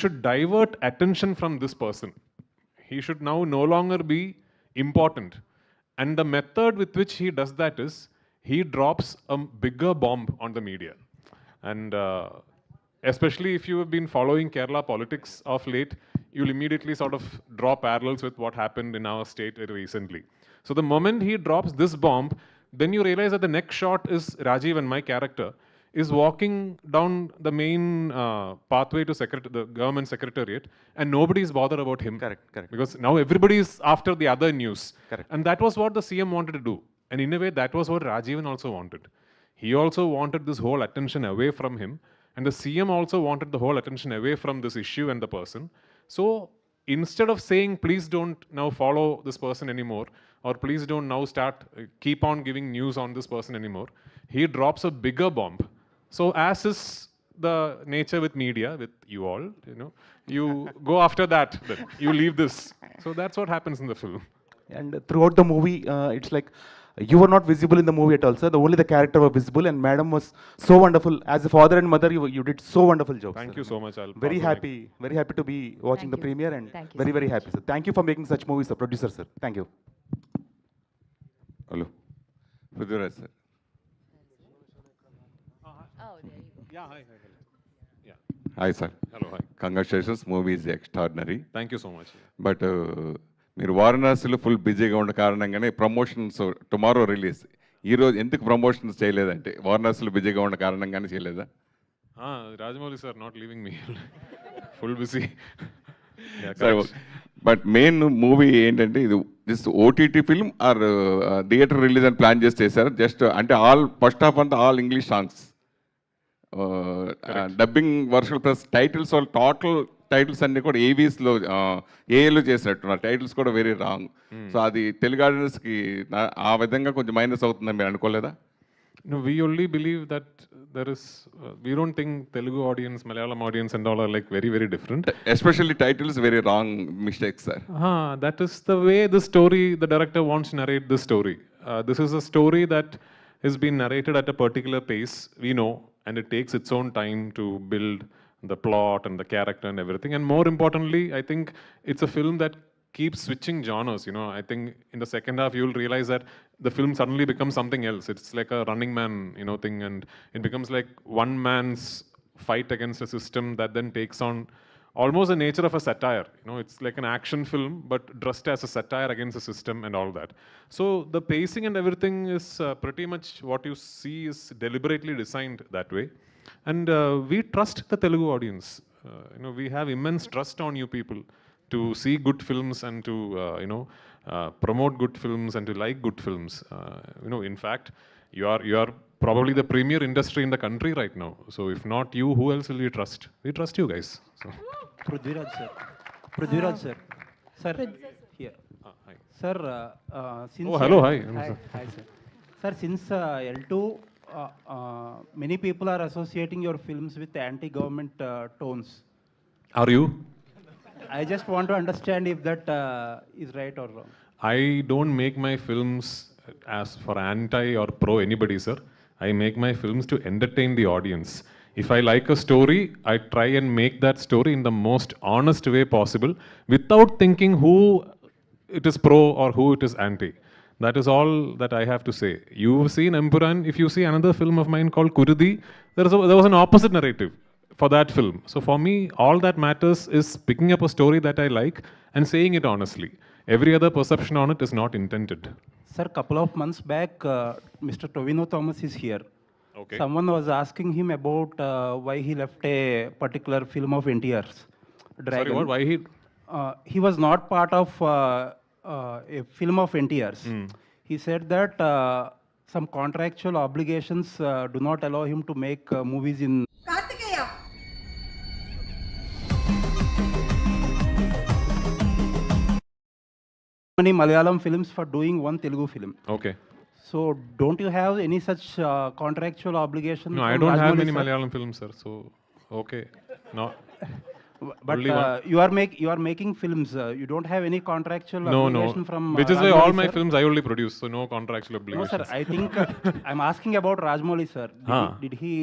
should divert attention from this person. He should now no longer be important. And the method with which he does that is he drops a bigger bomb on the media. And especially if you have been following Kerala politics of late, you'll immediately sort of draw parallels with what happened in our state recently. So the moment he drops this bomb, then you realize that the next shot is Rajiv and my character is walking down the main pathway to the government secretariat, and nobody is bothered about him. Correct. Because now everybody is after the other news. Correct. And that was what the CM wanted to do. And in a way, that was what Rajivan also wanted. He also wanted this whole attention away from him. And the CM also wanted the whole attention away from this issue and the person. So instead of saying, please don't now follow this person anymore, or please don't now keep on giving news on this person anymore, he drops a bigger bomb. So as is the nature with media, with you all, you go after that, then you leave this. So that's what happens in the film. And throughout the movie, it's like you were not visible in the movie at all, sir. Only the character was visible, and madam was so wonderful. As a father and mother, you did so wonderful job. Thank you so much. Very happy to be watching the premiere, and very happy, sir. Thank you for making such movies, sir. Producer, sir. Thank you. Hello. Prithviraj, sir. Oh, there you go. Yeah, hi. Yeah. Hi, sir. Hello, hi. Congratulations. Movie is extraordinary. Thank you so much. But మీరు వారణాసిలో full బిజీగా ఉన్న కారణంగానే promotions tomorrow release. ఈరోజు ఎందుకు promotions చేయలేదంటే వారణాసిలో బిజీగా ఉన్న కారణంగానే చేయలేదా? Rajamouli sir not leaving me. Full busy. But main movie ఏంటంటే ఇది this OTT film or theatre release అని ప్లాన్ చేశారు. జస్ట్ అంటే ఫస్ట్ హాఫ్ అంతా all English songs, dubbing version plus titles వాళ్ళు టోటల్ టైటిల్స్ అన్ని కూడా ఏవీస్లో ఏఏలో చేసినట్టున్నారు. టైటిల్స్ కూడా వెరీ రాంగ్. సో అది తెలుగు ఆడియన్స్కి ఆ విధంగా కొంచెం మైనస్ అవుతుందని మీరు అనుకోలేదా? No, we only believe that there is, we don't think Telugu audience, Malayalam audience and all are like very different. Especially titles, very wrong mistakes, sir. That is the way the story, the director wants to narrate this story. This is a story that has been narrated at a particular pace, we know, and it takes its own time to build the plot and the character and everything. And more importantly, I think it's a film that keeps switching genres. I think in the second half you'll realize that the film suddenly becomes something else. It's like a Running Man, thing, and it becomes like one man's fight against a system that then takes on almost the nature of a satire. It's like an action film, but dressed as a satire against the system and all that. So the pacing and everything is pretty much what you see is deliberately designed that way. And we trust the Telugu audience. We have immense trust on you people to see good films and to promote good films and to like good films. In fact, you are probably the premier industry in the country right now. So if not you, who else will we trust? We trust you guys. So. Prithviraj sir. Sir, here. Hi. Sir, since... Oh, hello, hi. Hi, sir. Sir, since L2, many people are associating your films with anti-government tones. Are you? I just want to understand if that is right or wrong. I don't make my films as for anti or pro anybody, sir. I make my films to entertain the audience. If I like a story, I try and make that story in the most honest way possible without thinking who it is pro or who it is anti. That is all that I have to say. You've seen Empuran. If you see another film of mine called Kurudi, there was an opposite narrative for that film. So for me, all that matters is picking up a story that I like and saying it honestly. Every other perception on it is not intended. Sir, couple of months back, Mr. Tovino Thomas is here. Okay. Someone was asking him about why he left a particular film of NTR's, Dragon. Sorry, what? Why he? He was not part of a film of NTR's. He said that some contractual obligations do not allow him to make movies in... many Malayalam films for doing one Telugu film. Okay. So don't you have any such contractual obligation? No, I don't have many Malayalam films, sir. So, okay. No. But you are making films. You don't have any contractual obligation from... Which is why all my films I only produce, so no contractual obligations. No, sir. I think I'm asking about Rajamouli, sir. Did he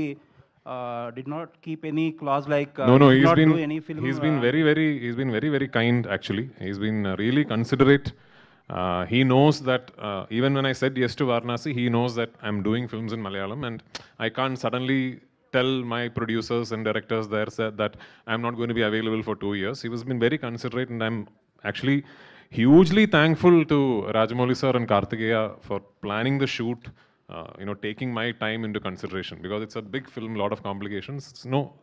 did not keep any clause like No, he did he's not been do any film. he's been very kind actually. He's been really considerate. He knows that even when I said yes to Varanasi, he knows that I'm doing films in Malayalam, and I can't suddenly tell my producers and directors there that I'm not going to be available for 2 years. He was been very considerate, and I'm actually hugely thankful to Rajamouli sir and Karthikeya for planning the shoot. Taking my time into consideration because it's a big film, lot of complications. No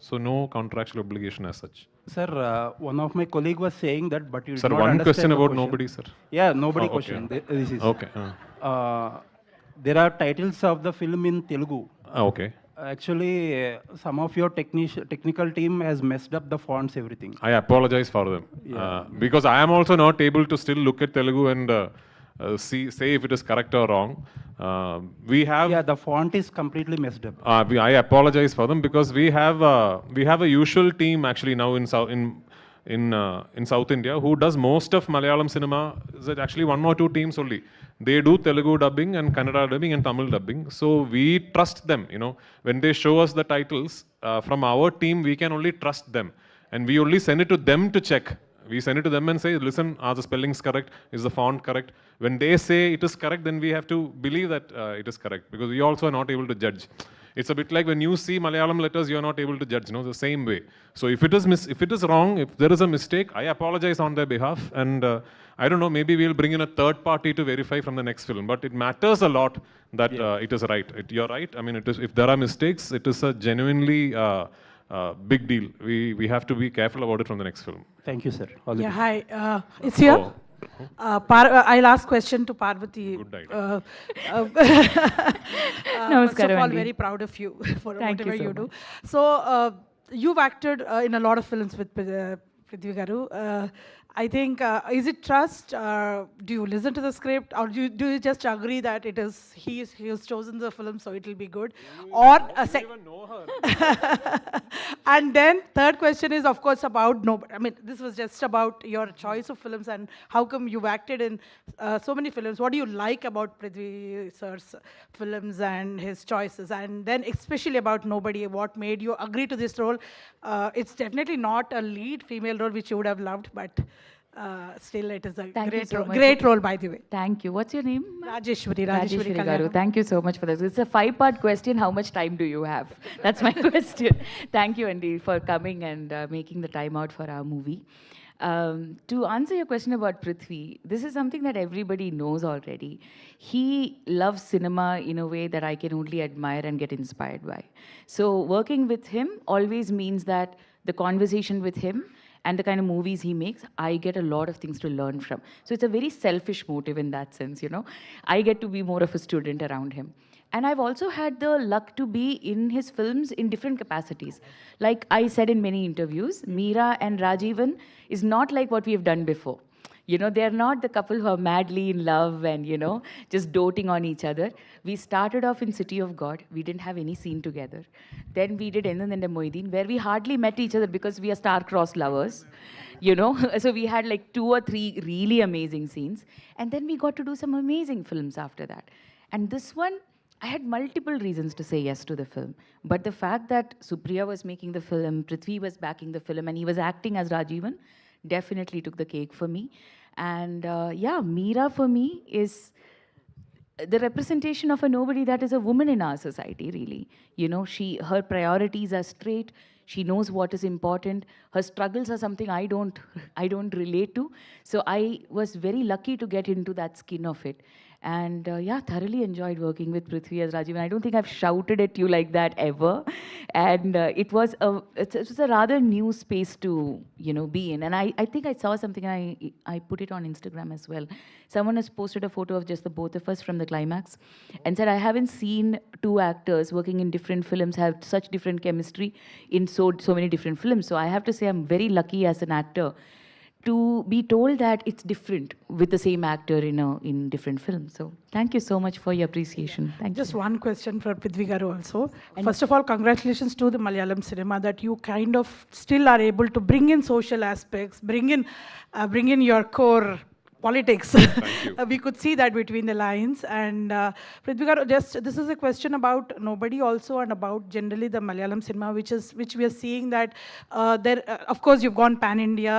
contractual obligation as such. Sir, one of my colleague was saying that, but you Sir, did not one understand question the about question. nobody, sir. Yeah, nobody Oh, okay. question. This is Okay. There are titles of the film in Telugu. Okay. Actually, some of your technical team has messed up the fonts, everything. I apologize for them. Because I am also not able to still look at Telugu and say if it is correct or wrong. We have. Yeah, the font is completely messed up. I apologize for them because we have a usual team actually now in South India who does most of Malayalam cinema. Is it actually one or two teams only? They do Telugu dubbing and Kannada dubbing and Tamil dubbing. So we trust them. When they show us the titles from our team, we can only trust them, and we only send it to them to check. We send it to them and say, listen, are the spellings correct? Is the font correct? When they say it is correct, then we have to believe that it is correct because we also are not able to judge. It's a bit like when you see Malayalam letters, you are not able to judge, the same way. So if it is wrong, if there is a mistake, I apologize on their behalf, and I don't know, maybe we'll bring in a third party to verify from the next film. But it matters a lot that it is right. You're right. I mean, if there are mistakes, it is a genuinely big deal. We have to be careful about it from the next film. Thank you, sir. All the Yeah, best. hi. It's here. I'll ask question to Parvathy. Good idea. First of all, Andy. very proud of you for Thank you whatever so you do. So, you've acted in a lot of films with Prithvi Garu. I think, is it trust? Do you listen to the script, or do you just agree that he has chosen the film, so it will be good? Or even know her. and then third question is, of course, about I mean, this was just about your choice of films and how come you've acted in so many films. What do you like about Prithvi sir's films and his choices? And then especially about Nobody, what made you agree to this role? It's definitely not a lead female role, which you would have loved, but still it is a Thank you so much. great role, by the way. Thank you. What's your name? Rajeshwari Garu. Kalyanam. Thank you so much for this. It's a 5-part question. How much time do you have? That's my question. Thank you, Andy, for coming and making the time out for our movie. To answer your question about Prithvi, this is something that everybody knows already. He loves cinema in a way that I can only admire and get inspired by. So working with him always means that the conversation with him and the kind of movies he makes, I get a lot of things to learn from. So it's a very selfish motive in that sense, I get to be more of a student around him. And I've also had the luck to be in his films in different capacities. Like I said in many interviews, Meera and Rajivan is not like what we have done before. They're not the couple who are madly in love and, just doting on each other. We started off in City of God. We didn't have any scene together. Then we did Endan and Moideen, where we hardly met each other because we are star-crossed lovers. So we had like 2 or 3 really amazing scenes. And then we got to do some amazing films after that. And this one, I had multiple reasons to say yes to the film. But the fact that Supriya was making the film, Prithvi was backing the film, and he was acting as Rajivan, definitely took the cake for me. And Meera for me is the representation of a nobody that is a woman in our society, really. Her priorities are straight. She knows what is important. Her struggles are something I don't relate to. So I was very lucky to get into that skin of it. And thoroughly enjoyed working with Prithvi as Rajiv. And I don't think I've shouted at you like that ever. And it was a rather new space to be in. And I think I saw something, and I put it on Instagram as well. Someone has posted a photo of just the both of us from the climax and said, I haven't seen 2 actors working in different films have such different chemistry in so many different films. So I have to say I'm very lucky as an actor to be told that it's different with the same actor in different films. So thank you so much for your appreciation. Thank Just you. one question for Prithvi Garu also. First of all, congratulations to the Malayalam cinema that you kind of still are able to bring in social aspects, bring in your core politics. you. We could see that between the lines. And Prithviraj, this is a question about Nobody also, and about generally the Malayalam cinema, which we are seeing that of course you've gone pan-India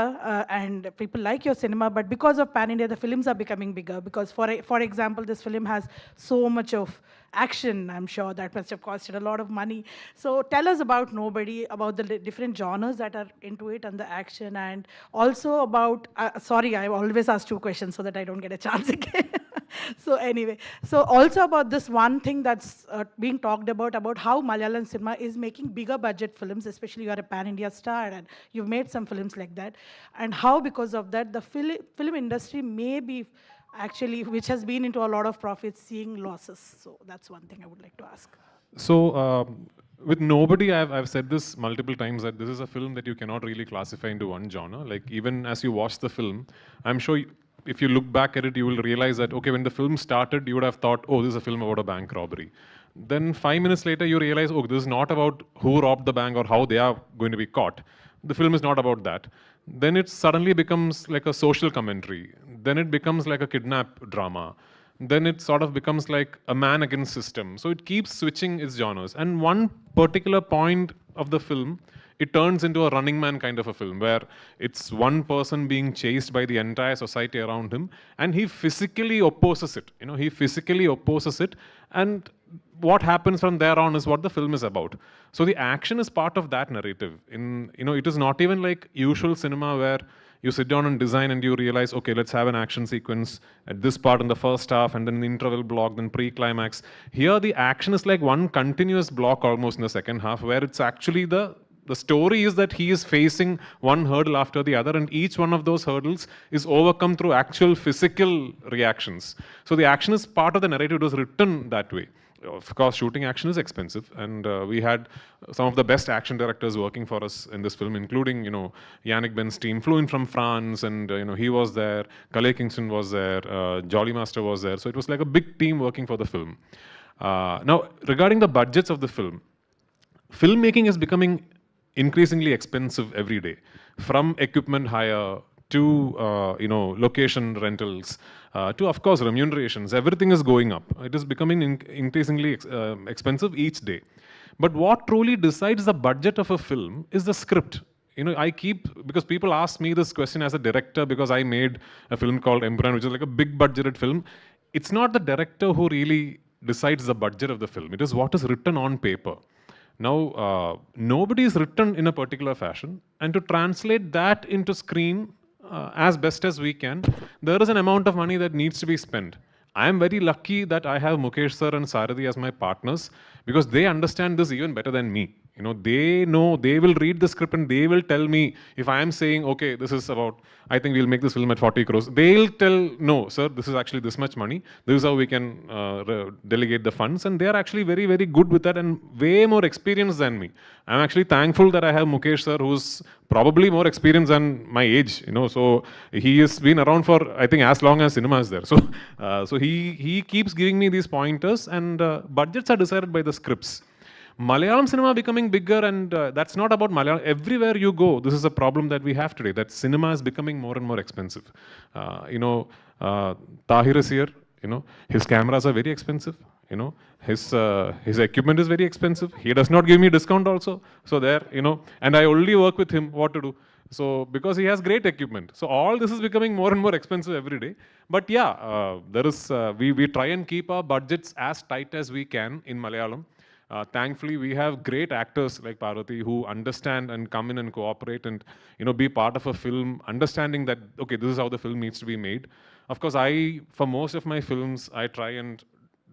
and people like your cinema, but because of pan-India, the films are becoming bigger. Because for example, this film has so much of action. I'm sure that must have costed a lot of money. So tell us about Nobody, about the different genres that are into it and the action, and also about, sorry, I always ask 2 questions so that I don't get a chance again. So anyway, so also about this one thing that's being talked about how Malayalam cinema is making bigger budget films, especially you are a pan-India star and you've made some films like that, and how because of that the film industry may be actually, which has been into a lot of profits, seeing losses. So that's one thing I would like to ask. So with Nobody, I've said this multiple times that this is a film that you cannot really classify into one genre. Like even as you watch the film, I'm sure if you look back at it, you will realize that, okay, when the film started, you would have thought, oh, this is a film about a bank robbery. Then 5 minutes later, you realize, oh, this is not about who robbed the bank or how they are going to be caught. The film is not about that. Then it suddenly becomes like a social commentary. Then it becomes like a kidnap drama. Then it sort of becomes like a man against system. So it keeps switching its genres. And one particular point of the film, it turns into a Running Man kind of a film where it's one person being chased by the entire society around him, and he physically opposes it. You know, he physically opposes it, and what happens from there on is what the film is about. So the action is part of that narrative. It is not even like usual cinema where you sit down and design and you realize, okay, let's have an action sequence at this part in the first half and then the interval block, then pre-climax. Here the action is like one continuous block almost in the second half, where it's actually the story is that he is facing one hurdle after the other, and each one of those hurdles is overcome through actual physical reactions. So the action is part of the narrative. It was written that way. Of course, shooting action is expensive, and we had some of the best action directors working for us in this film, including, Yannick Ben's team flew in from France, and, he was there, Khalid Kingston was there, Jolly Master was there. So it was like a big team working for the film. Now, regarding the budgets of the film, filmmaking is becoming increasingly expensive every day, from equipment hire to location rentals to, of course, remunerations. Everything is going up. It is becoming increasingly expensive each day. But what truly decides the budget of a film is the script. Because people ask me this question as a director, because I made a film called Emperor, which is like a big budgeted film. It's not the director who really decides the budget of the film. It is what is written on paper. Now, Nobody is written in a particular fashion, and to translate that into screen as best as we can, there is an amount of money that needs to be spent. I am very lucky that I have Mukesh sir and Sarathi as my partners, because they understand this even better than me. They know, they will read the script and they will tell me if I am saying, okay, this is about, I think we'll make this film at 40 crores. They'll tell, no, sir, this is actually this much money. This is how we can delegate the funds. And they are actually very, very good with that and way more experienced than me. I'm actually thankful that I have Mukesh sir, who's probably more experienced than my age. So he has been around for, I think, as long as cinema is there. So he keeps giving me these pointers, and budgets are decided by the scripts. Malayalam cinema becoming bigger, and that's not about Malayalam. Everywhere you go, this is a problem that we have today, that cinema is becoming more and more expensive. Tahir is here, his cameras are very expensive. His equipment is very expensive. He does not give me discount also. So there, and I only work with him what to do. So because he has great equipment. So all this is becoming more and more expensive every day. But yeah, we try and keep our budgets as tight as we can in Malayalam. Thankfully, we have great actors like Parvathy who understand and come in and cooperate and be part of a film, understanding that, okay, this is how the film needs to be made. Of course, for most of my films, I try and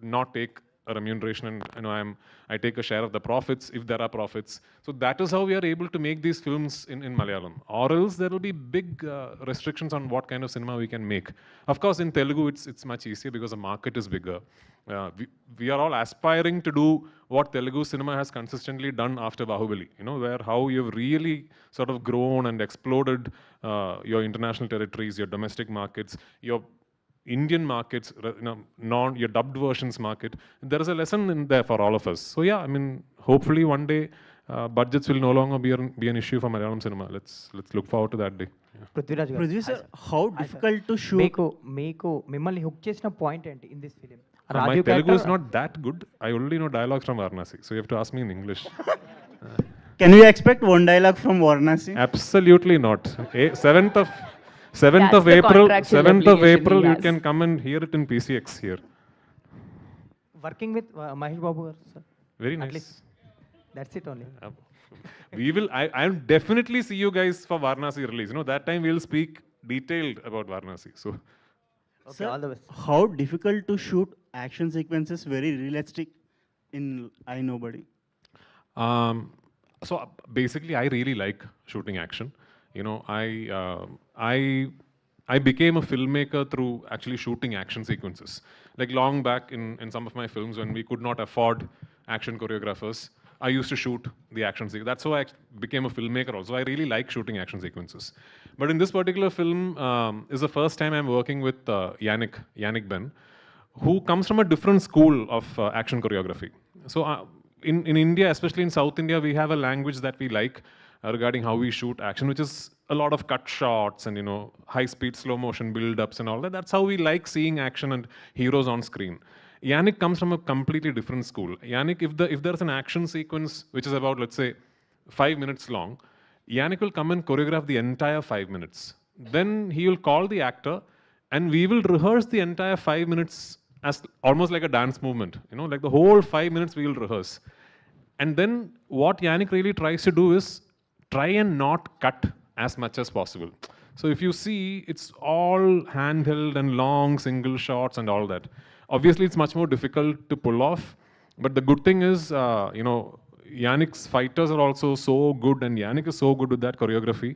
not take a remuneration, and I take a share of the profits if there are profits. So that is how we are able to make these films in Malayalam. Or else there will be big restrictions on what kind of cinema we can make. Of course, in Telugu, it's much easier because the market is bigger. We are all aspiring to do what Telugu cinema has consistently done after Bahubali, where how you've really sort of grown and exploded your international territories, your domestic markets, your Indian markets, your dubbed versions market. There is a lesson in there for all of us. So yeah, hopefully one day budgets will no longer be an issue for Malayalam cinema. Let's look forward to that day. Yeah. Prithviraj గారు Prithvi sir, how difficult to shoot? మీకు మిమ్మల్ని hook చేసిన point ఏంటి in this film My Telugu is not that good. I only know dialogues from Varanasi, so you have to ask me in English. Can we expect one dialogue from Varanasi? Absolutely not. 7th of That's the April, contractual 7th of obligation April, he you has. can come and hear it in PCX here. Working with Mahesh Babu గారు sir Very At nice. least. That's it only We will. I'll definitely see you guys for Varanasi release. You know, that time we'll speak detailed about Varanasi. So, okay Sir, all the best how difficult to shoot action sequences very realistic in I Nobody? so basically, I really like shooting action. You know, I became a filmmaker through actually shooting action sequences. Like long back in some of my films when we could not afford action choreographers, I used to shoot the action sequence. That's how I became a filmmaker also. I really like shooting action sequences. But in this particular film, is the first time I'm working with Yannick Ben, who comes from a different school of action choreography. So in India, especially in South India, we have a language that we like regarding how we shoot action, which is a lot of cut shots and, you know, high-speed slow motion build-ups and all that. That's how we like seeing action and heroes on screen. Yannick comes from a completely different school. Yannick, if there's an action sequence which is about, let's say, 5 minutes long, Yannick will come and choreograph the entire 5 minutes. Then he will call the actor and we will rehearse the entire 5 minutes as almost like a dance movement. You know, like the whole 5 minutes we will rehearse. And then what Yannick really tries to do is try and not cut as much as possible. So if you see, it's all handheld and long single shots and all that. Obviously, it's much more difficult to pull off. But the good thing is, you know, Yannick's fighters are also so good, and Yannick is so good with that choreography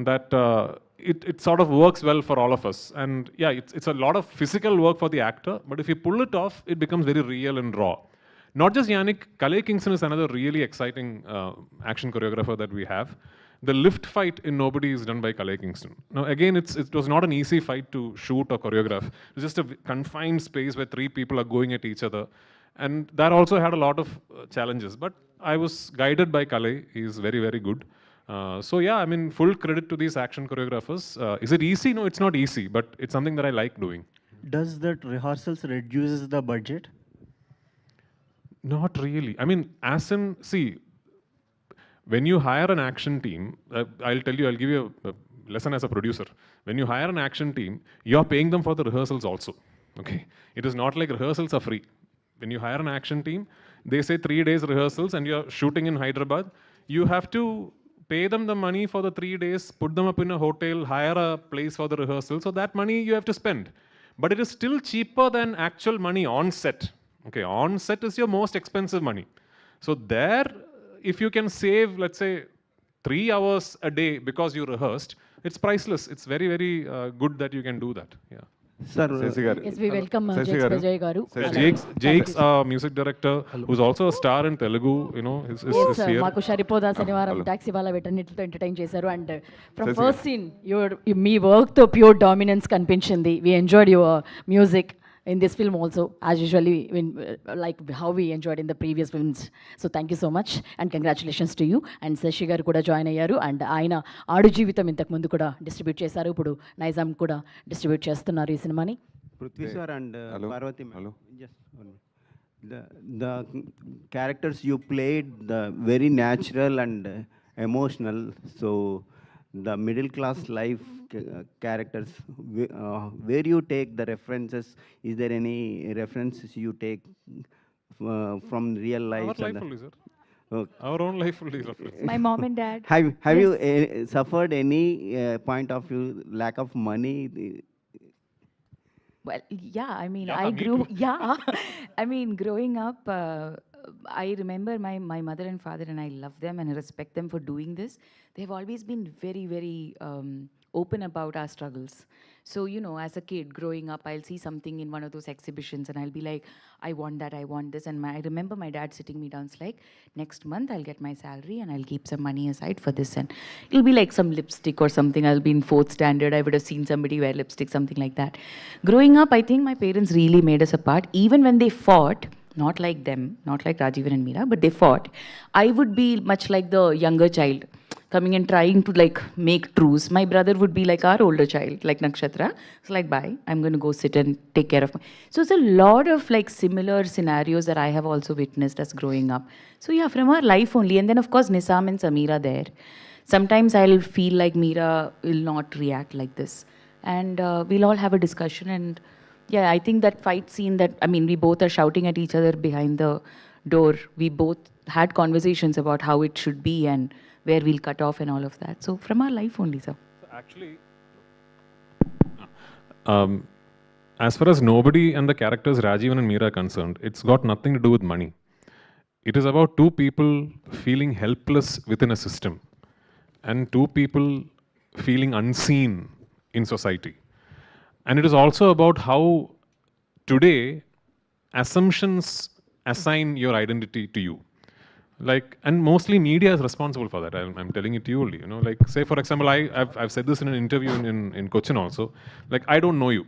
that it sort of works well for all of us. And yeah, it's a lot of physical work for the actor, but if you pull it off, it becomes very real and raw. Not just Yannick, Kalei Kingston is another really exciting action choreographer that we have. The lift fight in Nobody is done by Kalei Kingston. Now again, it was not an easy fight to shoot or choreograph. It was just a confined space where 3 people are going at each other. And that also had a lot of challenges. But I was guided by Kalei. He is very, very good. So yeah, I mean, full credit to these action choreographers. Is it easy? No, it's not easy, but it's something that I like doing. Does that rehearsals reduces the budget? Not really. I mean, as in, see, when you hire an action team, I'll give you a lesson as a producer. When you hire an action team, you're paying them for the rehearsals also. Okay? It is not like rehearsals are free. When you hire an action team, they say 3 days rehearsals and you're shooting in Hyderabad, you have to pay them the money for the 3 days, put them up in a hotel, hire a place for the rehearsal. So that money you have to spend. But it is still cheaper than actual money on set. Okay, on set is your most expensive money. So there, if you can save, let's say, 3 hours a day because you rehearsed, it's priceless. It's very, very good that you can do that. Yeah. Sir Yes, we welcome Shashi Jakes garu. Vijay garu. Jake's music director, who's also a star in Telugu, you know, is here. మాకు షరిపోదా శనివారం taxi వాళ్ళ వీటన్నిటితో entertain చేశారు and from Shashi first scene మీ వర్క్తో pure dominance కనిపించింది we enjoyed your music in this film also, as usually, like how we enjoyed in the previous films. So thank you so much and congratulations to you. And Shashi garu kuda join ayyaru and ayana Aadu Jeevitham intaku mundu kuda distribute chesaru, ippudu Nizam kuda distribute chestunnaru ee cinemani. Prithvi sir and Hello. Parvathy ma'am. Hello. Just one minute. The characters you played, the very natural and emotional. So the middle class life characters, where you take the references? Is there any references you take from real life? Our life only, sir. Okay. Our own life only reference. My mom and dad. Have you suffered any point of view lack of money? Well, yeah, I mean, Yeah, I me grew, too. yeah, I mean, growing up, I remember my mother and father, and I love them and I respect them for doing this. They've always been very, very open about our struggles. So, you know, as a kid growing up, I'll see something in one of those exhibitions and I'll be like, I want that, I want this. And I remember my dad sitting me down, it's like, next month I'll get my salary and I'll keep some money aside for this. And it'll be like some lipstick or something. I'll be in 4th standard. I would have seen somebody wear lipstick, something like that. Growing up, I think my parents really made us apart. Even when they fought, not like them, not like Rajivan and Meera, but they fought, I would be much like the younger child, coming and trying to like make truce. My brother would be like our older child, like Nakshathra. So like, bye, I'm going to go sit and take care of my... So it's a lot of like similar scenarios that I have also witnessed as growing up. So yeah, from our life only. And then of course, Nisam and Sameera there. Sometimes I'll feel like Meera will not react like this. And we'll all have a discussion. And yeah, I think that fight scene that, I mean, we both are shouting at each other behind the door. We both had conversations about how it should be and where we'll cut off and all of that. So from our life only, sir. Actually, as far as nobody and the characters Rajivan and Meera are concerned, it's got nothing to do with money. It is about two people feeling helpless within a system and two people feeling unseen in society. And it is also about how today assumptions assign your identity to you. Like, and mostly media is responsible for that. I'm telling it to you only. You know, like, say for example, I've said this in an interview in Cochin also. Like, I don't know you.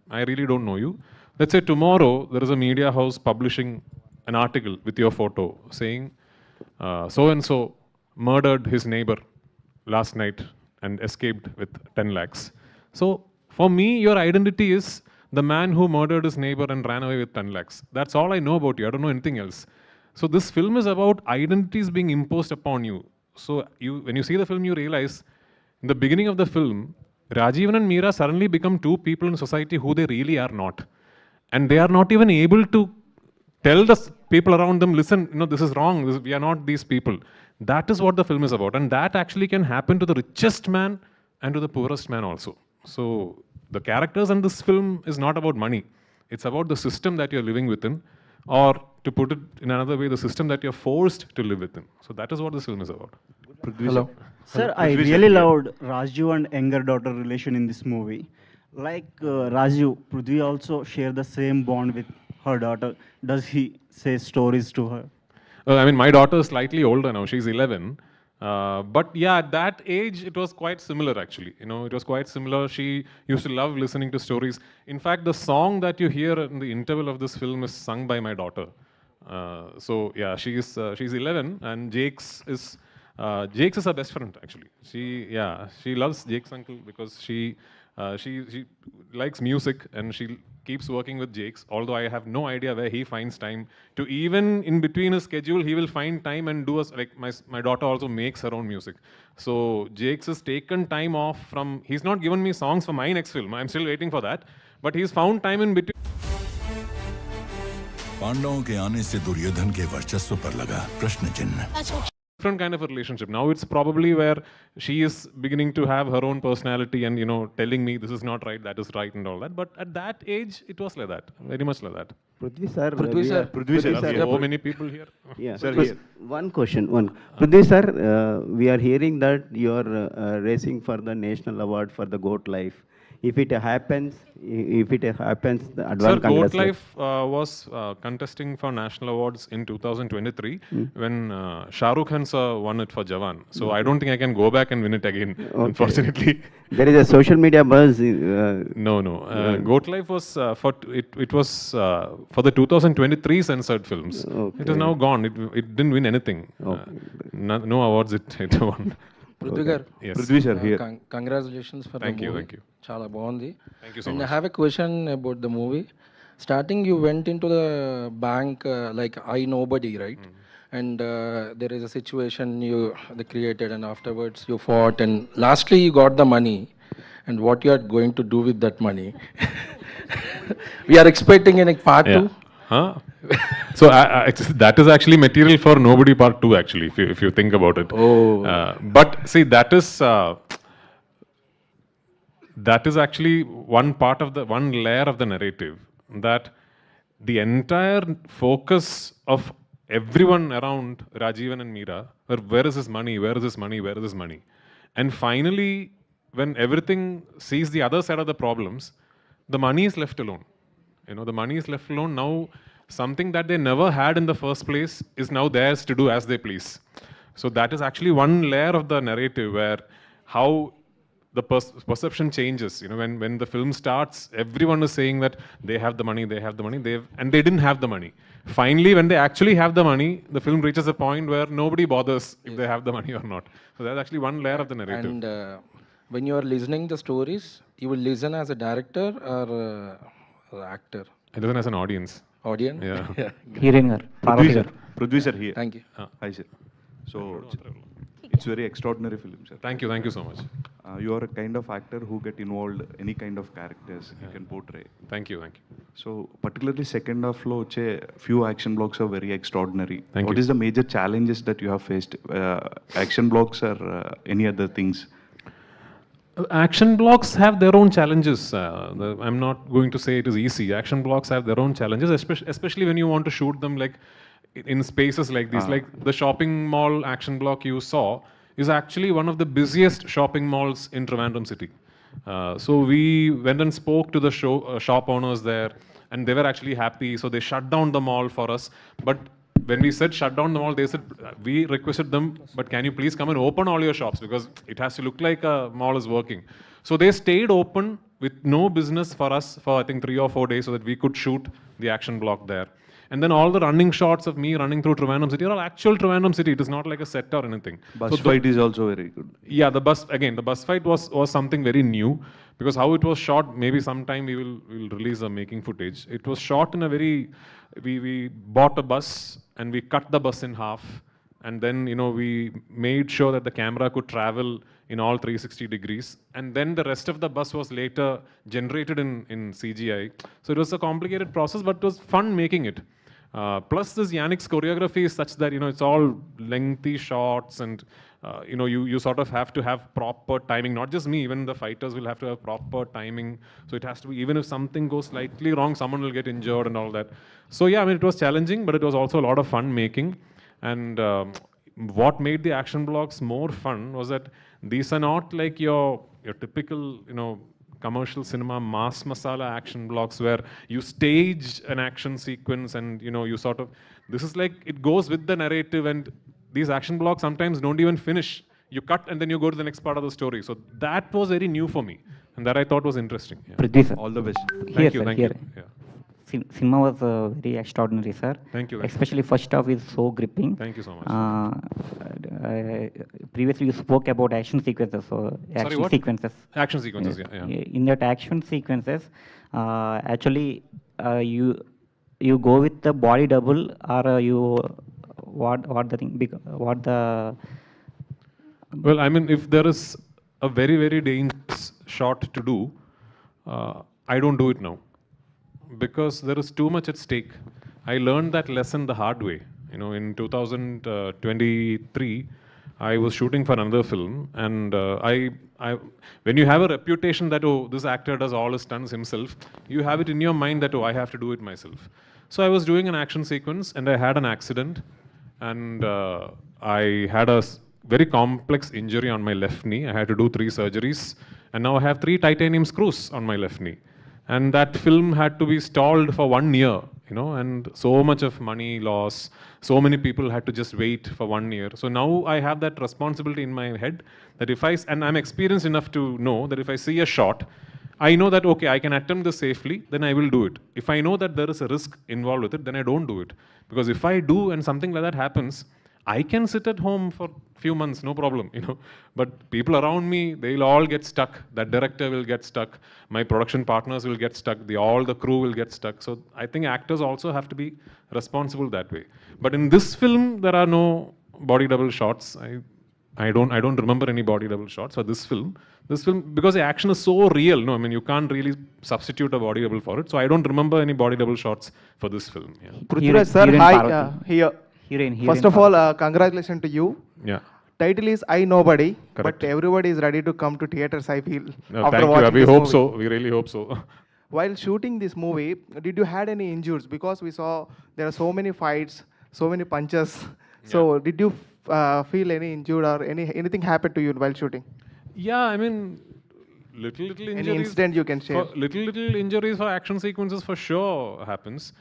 I really don't know you. Let's say tomorrow there is a media house publishing an article with your photo saying so and so murdered his neighbor last night and escaped with 10 lakhs. So for me, your identity is the man who murdered his neighbor and ran away with 10 lakhs. That's all I know about you. I don't know anything else. So this film is about identities being imposed upon you. So when you see the film, you realize in the beginning of the film, Rajivan and Meera suddenly become two people in society who they really are not. And they are not even able to tell the people around them, listen, you know, this is wrong. We are not these people. That is what the film is about. And that actually can happen to the richest man and to the poorest man also. So the characters in this film is not about money. It's about the system that you're living within, or to put it in another way, the system that you're forced to live within. So that is what this film is about. Hello. Sir, I really loved Raju and younger daughter relation in this movie. Like Raju, Prithvi also share the same bond with her daughter. Does he say stories to her? I mean, my daughter is slightly older now. She's 11. But yeah, at that age, it was quite similar actually. You know, it was quite similar. She used to love listening to stories. In fact, the song that you hear in the interval of this film is sung by my daughter. So yeah, she's 11, and Jake's is her best friend actually. She loves Jake's uncle because she likes music and she keeps working with Jake's, although I have no idea where he finds time to, even in between his schedule, he will find time and do us, like my daughter also makes her own music. So Jake's has taken time off from, he's not given me songs for my next film, I'm still waiting for that, but he's found time in between. पांडवों के आने से दुर्योधन के वर्चस्व पर लगा प्रश्न चिन्ह. Different kind of a relationship. Now it's probably where she is beginning to have her own personality and, you know, telling me this is not right, that is right and all that. But at that age, it was like that, very much like that. Prithvi sir. Prithvi sir. So many people here. Yeah. Sir, one question. Prithvi sir, we are hearing that you are racing for the national award for the GOAT Life. If it happens, the advance Sir, GOAT Life was contesting for national awards in 2023 when Shah Rukh Khan sir won it for Jawan. So I don't think I can go back and win it again, unfortunately. There is a social media buzz. No. GOAT Life was it was for the 2023 censored films. It is now gone. It didn't win anything. No awards it won. Prithvi sir, here. Congratulations for thank the movie. Thank you. Chala bagundi. Thank you so and much. I have a question about the movie. Starting, you went into the bank like I nobody, right? And there is a situation they created, and afterwards you fought, and lastly you got the money. And what you are going to do with that money? We are expecting in a part 2. Huh? So that is actually material for Nobody Part 2 actually, if you think about it. But see, that is actually one layer of the narrative, that the entire focus of everyone around Rajivan and Meera were, where is his money, where is his money, where is his money? And finally, when everything sees the other side of the problems, the money is left alone. You know, the money is left alone. Now, something that they never had in the first place is now theirs to do as they please. So that is actually one layer of the narrative where how the perception changes. You know, when the film starts, everyone is saying that they have the money, and they didn't have the money. Finally, when they actually have the money, the film reaches a point where nobody bothers if they have the money or not. So that's actually one layer of the narrative. And when you are listening the stories, you will listen as a director or actor? I listen as an audience. Audience? Yeah. Hearing her. Prithvi sir here. Thank you. Hi sir. So it's very extraordinary film, sir. Thank you so much. You are a kind of actor who get involved any kind of characters you can portray. Thank you. So particularly second half lo few action blocks are very extraordinary. Thank What you. is the major challenges that you have faced? Action blocks or any other things? Action blocks have their own challenges. I'm not going to say it is easy. Action blocks have their own challenges, especially when you want to shoot them like in spaces like these. Like the shopping mall action block you saw is actually one of the busiest shopping malls in Trivandrum city. So we went and spoke to the shop owners there, and they were actually happy. So they shut down the mall for us. But when we said shut down the mall, they said, we requested them, but can you please come and open all your shops, because it has to look like a mall is working. So they stayed open with no business for us for I think 3 or 4 days so that we could shoot the action block there. And then all the running shots of me running through Trivandrum city are all actual Trivandrum city. It is not like a set or anything. Bus fight is also very good. Yeah, the bus fight was something very new, because how it was shot, maybe sometime we'll release a making footage. It was shot in a very, we bought a bus and we cut the bus in half, and then we made sure that the camera could travel in all 360 degrees, and then the rest of the bus was later generated in CGI. So it was a complicated process, but it was fun making it. Plus this Yannick's choreography is such that it's all lengthy shots, and you sort of have to have proper timing. Not just me, even the fighters will have to have proper timing. So it has to be, even if something goes slightly wrong, someone will get injured and all that. So yeah, I mean, it was challenging, but it was also a lot of fun making. And what made the action blocks more fun was that these are not like your typical commercial cinema mass masala action blocks where you stage an action sequence and you sort of, this is like it goes with the narrative, and these action blocks sometimes don't even finish. You cut and then you go to the next part of the story. So that was very new for me, and that I thought was interesting. Yeah. Prithvi, sir. All the best. Thank you. Yeah. Cinema was very extraordinary, sir. Thank you. Especially first half is so gripping. Thank you so much. Previously you spoke about action sequences. Action sequences, yeah. In that action sequences, actually you go with the body double, or you what the thing? What the? Well, I mean, if there is a very, very dangerous shot to do, I don't do it now, because there is too much at stake. I learned that lesson the hard way. In 2023, I was shooting for another film, and when you have a reputation that, oh, this actor does all his stunts himself, you have it in your mind that, oh, I have to do it myself. So I was doing an action sequence, and I had an accident, and I had a very complex injury on my left knee. I had to do 3 surgeries, and now I have 3 titanium screws on my left knee. And that film had to be stalled for 1 year, and so much of money loss. So many people had to just wait for 1 year. So now I have that responsibility in my head that and I'm experienced enough to know that if I see a shot, I know that, okay, I can attempt this safely, then I will do it. If I know that there is a risk involved with it, then I don't do it. Because if I do and something like that happens, I can sit at home for a few months, no problem, But people around me, they'll all get stuck. That director will get stuck. My production partners will get stuck. All the crew will get stuck. So I think actors also have to be responsible that way. But in this film, there are no body double shots. I don't remember any body double shots for this film. This film, because the action is so real, I mean, you can't really substitute a body double for it. So I don't remember any body double shots for this film. Yeah. Prithviraj sir, hi, here. First of all, congratulations to you. Yeah. Title is I Nobody, Correct. but everybody is ready to come to theaters, I feel. No, after thank watching you. We this hope movie. so. We really hope so. While shooting this movie, did you had any injuries? Because we saw there are so many fights, so many punches. So did you feel any injured or anything happened to you while shooting? Yeah, I mean, little injuries. Any incident you can share? Little injuries for action sequences for sure happens.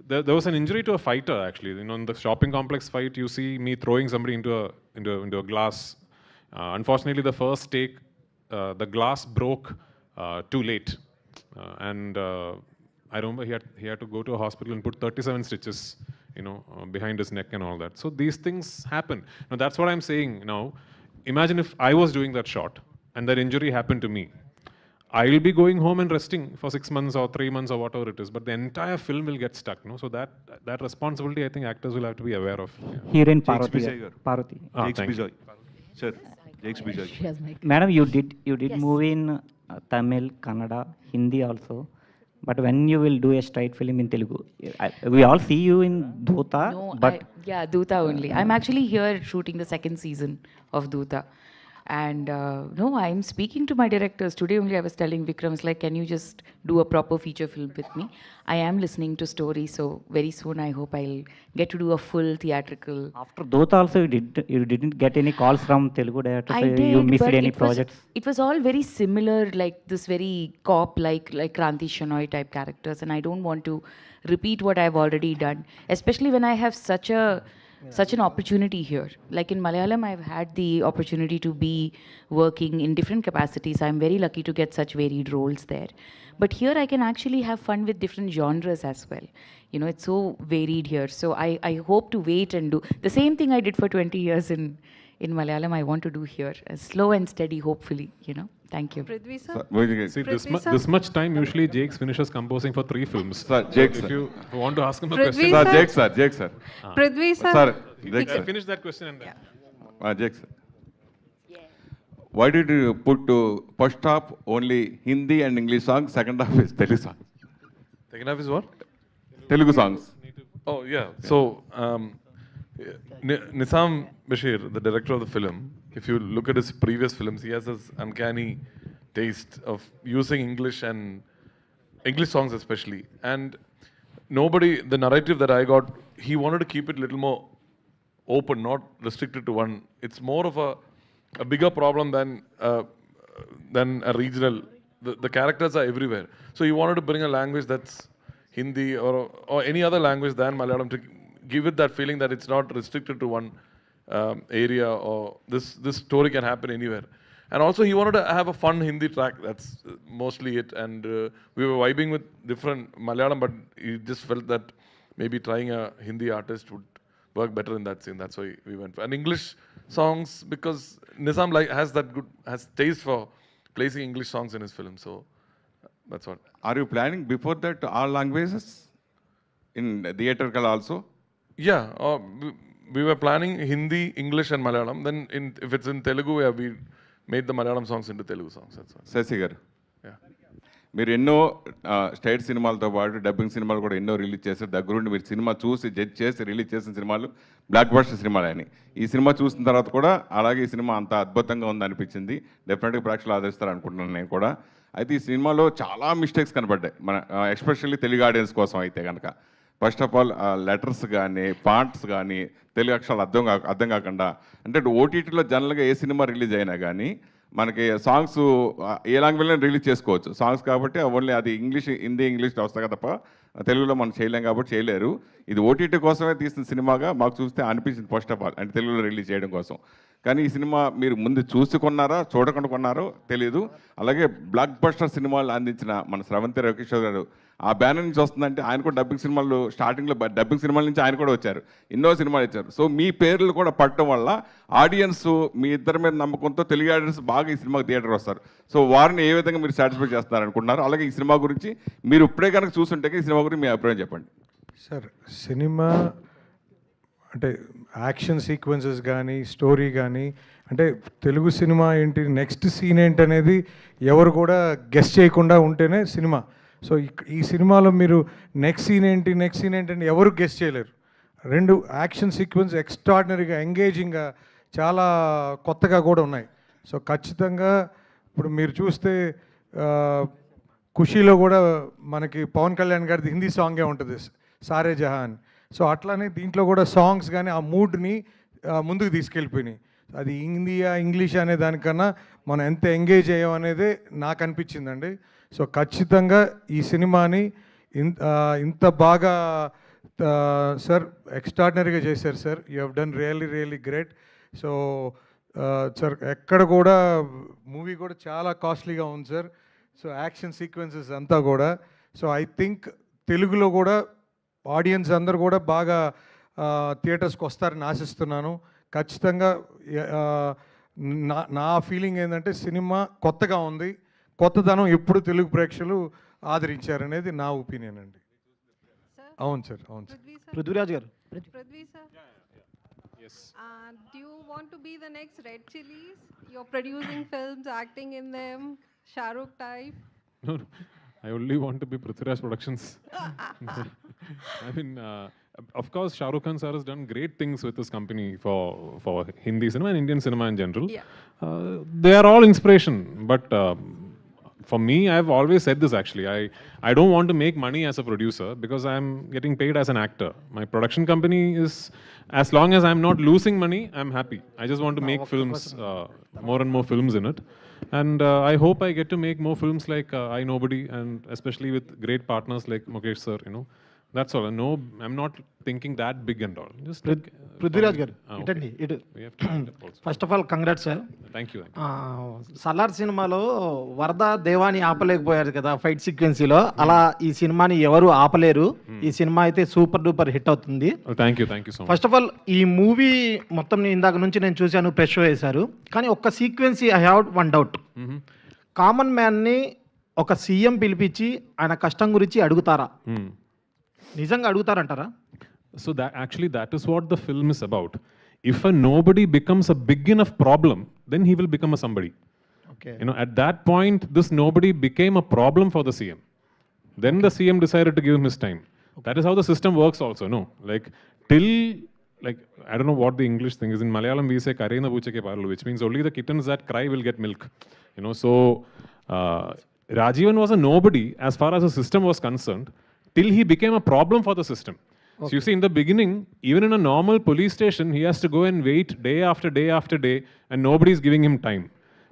There was an injury to a fighter actually. In the shopping complex fight, you see me throwing somebody into a glass Unfortunately, the first take, the glass broke too late. And I remember he had to go to a hospital and put 37 stitches, behind his neck and all that. So these things happen. Now that's what I'm saying now. Imagine if I was doing that shot and that injury happened to me. I'll be going home and resting for 6 months or 3 months or whatever it is, but the entire film will get stuck. No? So that responsibility, I think actors will have to be aware of. Yeah. Herein Jakes Parvathy. Jakes thank you. Bijoy. Sir, Jakes Bijoy. Madam, you did Yes. movie in Tamil, Kannada, Hindi also. But when you will do a straight film in Telugu, we all see you in Dhota. No, But yeah, Doota only. I'm actually here shooting the second season of Doota. And no, I'm speaking to my directors. Today only I was telling Vikram, it's like, can you just do a proper feature film with me? I am listening to stories, so very soon I hope I'll get to do a full theatrical. after Dhota also, you didn't get any calls from Telugu directors. I You did, missed but any it was, projects. it was all very similar, like this very cop, like Kranti Shenoy type characters, and I don't want to repeat what I've already done, especially when I have such an opportunity here. Like in Malayalam, I've had the opportunity to be working in different capacities. I'm very lucky to get such varied roles there. But here I can actually have fun with different genres as well. It's so varied here. So I hope to wait and do the same thing I did for 20 years in Malayalam, I want to do here. Slow and steady, hopefully, Thank you. Prithvi sir? See, Prithvi sir? this much time, usually Jakes finishes composing for 3 films. Sir, Jakes, If you want to ask him a Prithvi question. sir? Jakes, sir. Prithvi sir? Sir, Jakes, I'll sir. finish that question and then. Jakes, sir. Why did you put first half only Hindi and English songs, second half is Telugu songs? Second half is what? Telugu songs. Oh, yeah. So, Nizam Bashir, the director of the film, if you look at his previous films, he has this uncanny taste of using English and English songs especially. And the narrative that I got, he wanted to keep it a little more open, not restricted to one. It's more of a bigger problem than a regional. The characters are everywhere. So he wanted to bring a language that's Hindi or any other language than Malayalam to give it that feeling that it's not restricted to one area, or this story can happen anywhere. And also he wanted to have a fun Hindi track. That's mostly it. And we were vibing with different Malayalam, but he just felt that maybe trying a Hindi artist would work better in that scene. That's why we went for. And English songs, because Nizam has taste for placing English songs in his film. So that's what. Are you planning before that all languages in theatrical also? Yeah, we were planning Hindi, English and Malayalam. Then if it's in Telugu, yeah, we made the Malayalam songs into Telugu songs. That's all. Sagar. Yeah. మీరు ఎన్నో state సినిమాలతో పాటు dubbing సినిమాలు కూడా ఎన్నో release చేశారు. దగ్గరుండి మీరు సినిమా చూసి జడ్జ్ చేసి రిలీజ్ చేసిన సినిమాలు బ్లాక్ బస్టర్ సినిమాలు అని. ఈ సినిమా చూసిన తర్వాత కూడా అలాగే ఈ సినిమా అంత అద్భుతంగా ఉంది అనిపించింది. డెఫినెట్గా ప్రేక్షకులు ఆదరిస్తారు అనుకుంటున్నాను నేను కూడా. అయితే ఈ సినిమాలో చాలా మిస్టేక్స్ కనపడ్డాయి మన ఎస్పెషల్లీ తెలుగు ఆడియన్స్ కోసం అయితే కనుక. ఫస్ట్ ఆఫ్ ఆల్ లెటర్స్ కానీ ఫాంట్స్ కానీ తెలుగు అక్షరాలు అర్థం కాకుండా, అంటే ఓటీటీలో జనరల్గా ఏ సినిమా రిలీజ్ అయినా కానీ మనకి సాంగ్స్ ఏ లాంగ్వేజ్లో రిలీజ్ చేసుకోవచ్చు సాంగ్స్ కాబట్టి, ఓన్లీ అది హిందీ ఇంగ్లీష్లో వస్తాయి తప్ప తెలుగులో మనం చేయలేం కాబట్టి చేయలేరు. ఇది ఓటీటీ కోసమే తీసిన సినిమాగా మాకు చూస్తే అనిపించింది ఫస్ట్ ఆఫ్ ఆల్, అంటే తెలుగులో రిలీజ్ చేయడం కోసం. కానీ ఈ సినిమా మీరు ముందు చూసి కొన్నారా చూడకుండా కొన్నారో తెలియదు. అలాగే బ్లాక్ బస్టర్ సినిమాలు అందించిన మన స్రవంతి రవికిషోర్ గారు ఆ బ్యానర్ నుంచి వస్తుందంటే ఆయన కూడా డబ్బింగ్ సినిమాలు స్టార్టింగ్లో డబ్బింగ్ సినిమాల నుంచి ఆయన కూడా వచ్చారు, ఎన్నో సినిమాలు ఇచ్చారు. సో మీ పేర్లు కూడా పట్టడం వల్ల ఆడియన్స్ మీ ఇద్దరి మీద నమ్మకంతో తెలుగు ఆడియన్స్ బాగా ఈ సినిమాకి థియేటర్ వస్తారు. సో వారిని ఏ విధంగా మీరు సాటిస్ఫై చేస్తున్నారు అనుకుంటున్నారు? అలాగే ఈ సినిమా గురించి మీరు ఇప్పుడే కనుక చూస్తుంటే ఈ సినిమా గురించి మీ అభిప్రాయం చెప్పండి. సార్, సినిమా అంటే యాక్షన్ సీక్వెన్సెస్ కానీ స్టోరీ కానీ, అంటే తెలుగు సినిమా ఏంటి నెక్స్ట్ సీన్ ఏంటి అనేది ఎవరు కూడా గెస్ చేయకుండా ఉంటేనే సినిమా. సో ఈ సినిమాలో మీరు నెక్స్ట్ సీన్ ఏంటి అని ఎవరు గెస్ చేయలేరు. 2 యాక్షన్ సీక్వెన్స్ ఎక్స్ట్రాడినరీగా ఎంగేజింగ్గా చాలా కొత్తగా కూడా ఉన్నాయి. సో ఖచ్చితంగా ఇప్పుడు మీరు చూస్తే ఖుషీలో కూడా మనకి పవన్ కళ్యాణ్ గారిది హిందీ సాంగే ఉంటుంది, సారే జహాన్. సో అట్లానే దీంట్లో కూడా సాంగ్స్ కానీ ఆ మూడ్ని ముందుకు తీసుకెళ్ళిపోయినాయి. అది హిందీయా ఇంగ్లీష్ అనే దానికన్నా మనం ఎంత ఎంగేజ్ అయ్యాం అనేదే నాకు అనిపించిందండి. సో ఖచ్చితంగా ఈ సినిమాని ఇంత బాగా సార్ ఎక్స్ట్రాడినరీగా చేశారు sir. You have done really great. So sir ఎక్కడ కూడా మూవీ కూడా చాలా కాస్ట్లీగా ఉంది సార్. సో యాక్షన్ సీక్వెన్సెస్ అంతా కూడా. సో ఐ థింక్ తెలుగులో కూడా ఆడియన్స్ అందరు కూడా బాగా థియేటర్స్కి వస్తారని ఆశిస్తున్నాను. ఖచ్చితంగా నా ఫీలింగ్ ఏంటంటే సినిమా కొత్తగా ఉంది, కొత్తదనం ఎప్పుడు తెలుగు ప్రేక్షకులు ఆదరించారనేది నా ఒపీనియన్ అండి. అవును సార్, అవును సార్. పృథ్వీరాజ్ గారు. Prithvi sir. Yes. Do you want to be the next Red Chillies? You're producing films, acting in them, Shah Rukh type. No, I only want to be Prithviraj Productions. I mean, of course, Shah Rukh Khan sir has done great things with this company for Hindi cinema and Indian cinema in general. Yeah. They are all inspiration, but for me, I've always said this actually. I don't want to make money as a producer because I'm getting paid as an actor. My production company is, as long as I'm not losing money, I'm happy. I just want to make films, more and more films in it. And I hope I get to make more films like I Nobody, and especially with great partners like Mukesh sir, you know. That's all. No, I'm not thinking that big and all. Just like, Prithviraj గారు ఇటండి ఇటు. First of all congrats sir. Thank you. Salaar సినిమాలో వరద దేవాని ఆపలేకపోయారు కదా fight సీక్వెన్సీలో, అలా ఈ సినిమాని ఎవరు ఆపలేరు. ఈ సినిమా అయితే సూపర్ డూపర్ హిట్ అవుతుంది. Thank you so much. First of all ఈ మూవీ మొత్తం ఇందాక నుంచి నేను చూశాను, ప్రెస్ షో వేశారు, కానీ ఒక్క సీక్వెన్సీ I have one doubt. Common మ్యాన్ని ఒక సీఎం పిలిపించి ఆయన కష్టం గురించి అడుగుతారా? నిజంగా అడుగుతారంటారా? So that is what the film is about. If a nobody becomes a big enough problem, then he will become a somebody. Okay. You know, at that point, this nobody became a problem for the CM. Then the CM decided to give him his time. That is how the system works also, no? Like, till, like, I don't know what the English thing is. In Malayalam, we say, Karena Buchake Parlu, which means only the kittens that cry will get milk. You know, so Rajivan was a nobody as far as the system was concerned, till he became a problem for the system. Okay. So you see, in the beginning, even in a normal police station, he has to go and wait day after day after day, and nobody is giving him time.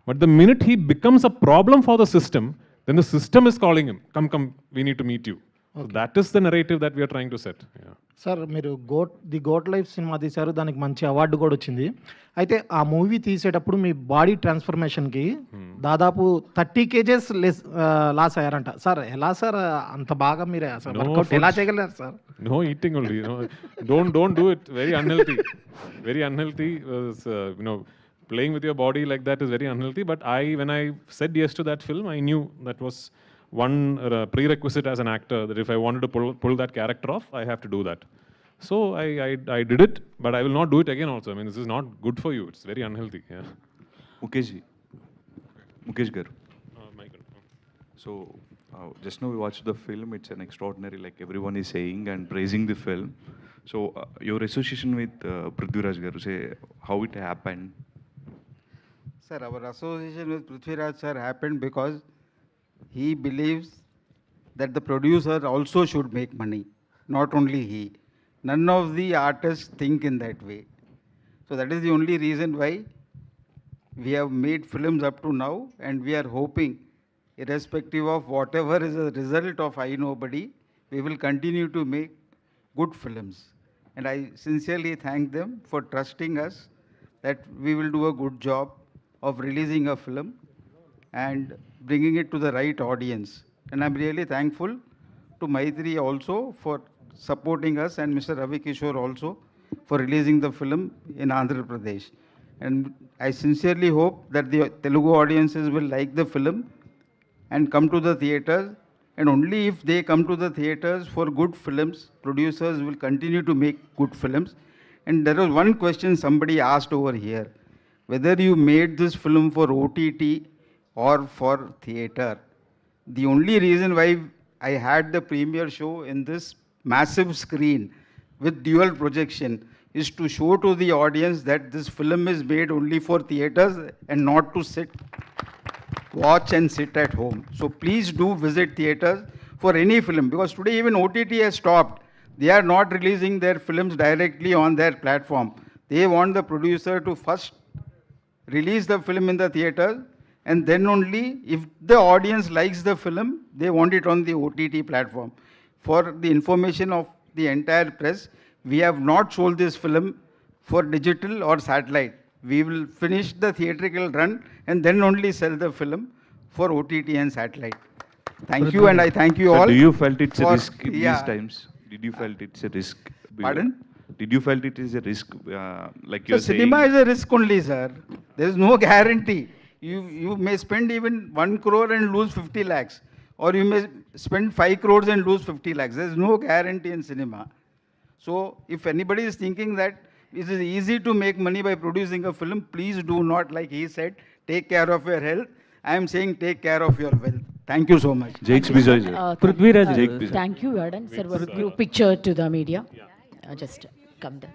But the minute he becomes a problem for the system, then the system is calling him, come, we need to meet you. Okay. So that is the narrative that we are trying to set. Yeah. Sir, మీరు the goat life cinema తీశారు, దానికి మంచి award కూడా వచ్చింది. అయితే ఆ movie తీసేటప్పుడు మీ body ట్రాన్స్ఫర్మేషన్కి దాదాపు 30 kgs లాస్ అయ్యారంట. సార్ ఎలా సార్ అంత బాగా మీరు అసలు వర్కౌట్ ఎలా చేయగలరు sir? No eating only, you know. Don't do it. Very unhealthy. Very unhealthy. You know, playing with your body like that is very unhealthy. But when I said yes to that film, I knew that was one prerequisite as an actor, that if I wanted to pull that character off, I have to do that. So I did it, but I will not do it again also. I mean, this is not good for you. It's very unhealthy. Yeah. Mukesh garu. So just now we watched the film. It's an extraordinary, like everyone is saying and praising the film. So your association with Prithviraj garu, say how it happened. Sir, our association with Prithviraj sir happened because he believes that the producer also should make money, not only he. None of the artists think in that way. So that is the only reason why we have made films up to now, and we are hoping, irrespective of whatever is the result of I Nobody, we will continue to make good films. And I sincerely thank them for trusting us that we will do a good job of releasing a film and bringing it to the right audience. And I'm really thankful to Maitri also for supporting us, and Mr. Ravi Kishore also for releasing the film in Andhra Pradesh. And I sincerely hope that the Telugu audiences will like the film and come to the theaters. And only if they come to the theaters for good films, producers will continue to make good films. And there was one question somebody asked over here, whether you made this film for OTT or for theater. The only reason why I had the premiere show in this massive screen with dual projection is to show to the audience that this film is made only for theaters and not to watch and sit at home. So please do visit theaters for any film, because today even OTT has stopped. They are not releasing their films directly on their platform. They want the producer to first release the film in the theater, and then only if the audience likes the film, they want it on the OTT platform. For the information of the entire press, we have not sold this film for digital or satellite. We will finish the theatrical run and then only sell the film for OTT and satellite. Thank you, and I thank you Sir, all. do you felt it's a for- risk in yeah. these times? Did you felt it's a risk? Pardon? Did you felt it is a risk, like So you're saying? cinema is a risk only, sir. There is no guarantee. You may spend even 1 crore and lose 50 lakhs. Or you may spend 5 crores and lose 50 lakhs. There is no guarantee in cinema. So if anybody is thinking that it is easy to make money by producing a film, please do not, like he said, take care of your health. I am saying take care of your wealth. Thank you so much. Prithviraj, Thank you, Warden. Sir, group picture to the media. Just come there.